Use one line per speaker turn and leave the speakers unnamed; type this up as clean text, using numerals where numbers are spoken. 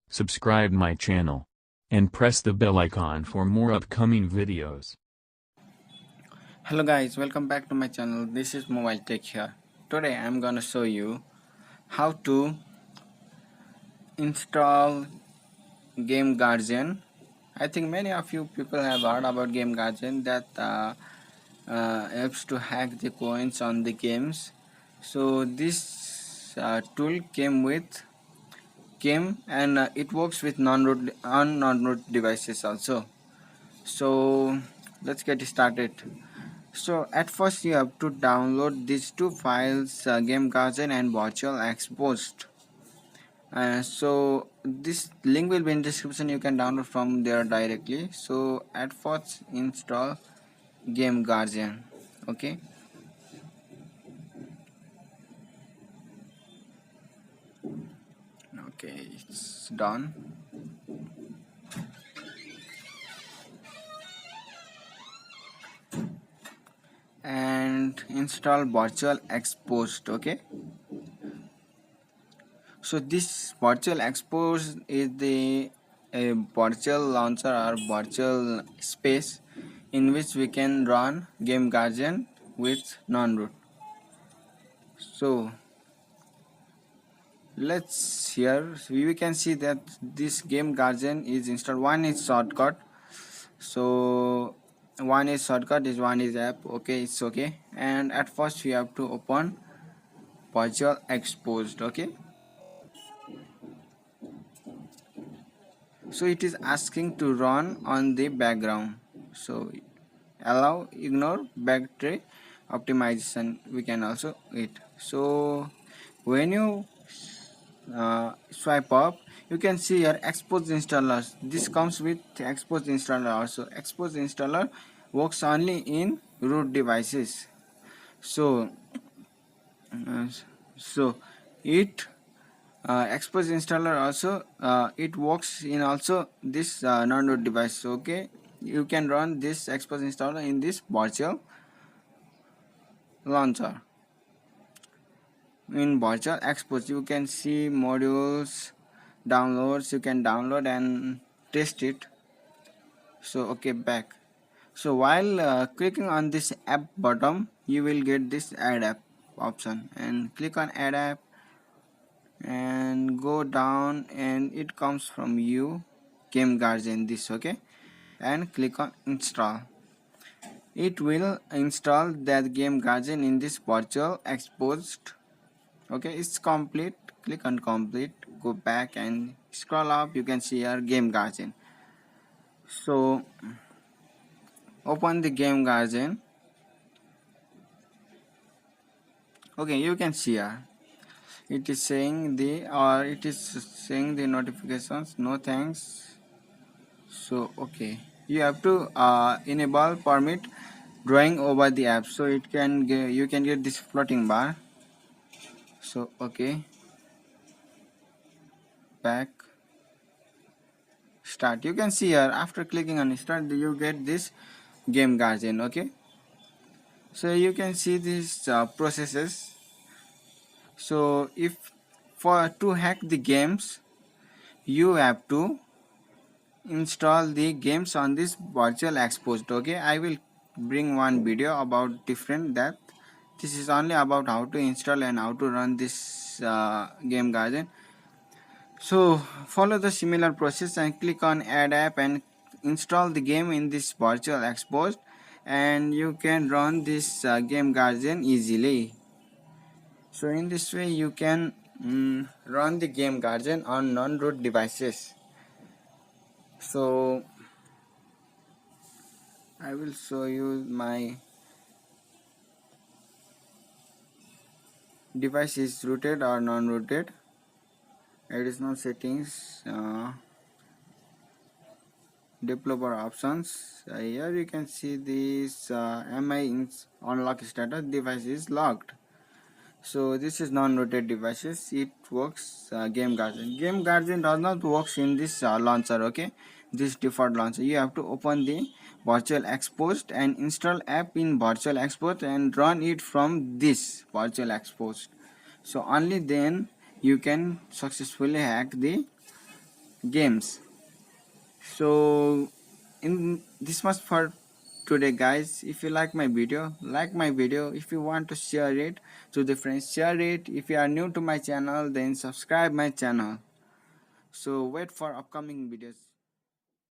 subscribe my channel, and press the bell icon for more upcoming videos.
Hello guys, welcome back to my channel. This is Mobile Tech here. Today I'm gonna show you how to install Game Guardian. I think many of you people have heard about Game Guardian that helps to hack the coins on the games. So this tool came and it works with non-root devices also. So let's get started. So at first you have to download these two files, Game Guardian and Virtual Exposed. So this link will be in description. You can download from there directly. So at first install Game Guardian. Okay. Okay, it's done. And install Virtual Exposed. Okay. So this virtual expose is a virtual launcher or virtual space in which we can run Game Guardian with non-root. So let's here we can see that this Game Guardian is installed. One is shortcut. So one is shortcut, is one is app. Okay, it's okay. And at first we have to open virtual exposed. Okay. So it is asking to run on the background. So allow ignore battery optimization, we can also it. So when you swipe up, you can see your Xpose installer. This comes with Xpose installer also. Xpose installer works only in root devices. So uh, so it Xpose installer also it works in also this non-root device. Okay, you can run this Xpose installer in this virtual launcher. In virtual Xpose you can see modules, downloads. You can download and test it. So okay, back. So while clicking on this app button, you will get this add app option, and click on add app and go down, and it comes from you Game Guardian this. Okay, and click on install. It will install that Game Guardian in this virtual exposed. Okay, it's complete. Click on complete, go back and scroll up. You can see your Game Guardian. So open the Game Guardian. Okay, you can see here it is saying the notifications, no thanks. So okay, you have to enable permit drawing over the app, so it can get, you can get this floating bar. So okay, back, start. You can see here after clicking on start you get this Game Guardian. Okay, so you can see these processes. So if for to hack the games, you have to install the games on this virtual exposed. Okay, I will bring one video about different that. This is only about how to install and how to run this Game Guardian. So follow the similar process and click on add app and install the game in this virtual exposed, and you can run this Game Guardian easily. So in this way you can run the Game Guardian on non-root devices. So I will show you my device is rooted or non-rooted. Additional settings, developer options. Here you can see this MI unlock status, device is locked. So this is non-rooted devices. It works Game Guardian. Game Guardian does not works in this launcher. Okay, this default launcher. You have to open the virtual exposed and install app in virtual exposed and run it from this virtual exposed. So only then you can successfully hack the games. So in this much for today guys. If you like my video, like my video. If you want to share it to the friends, share it. If you are new to my channel, then subscribe my channel. So wait for upcoming videos.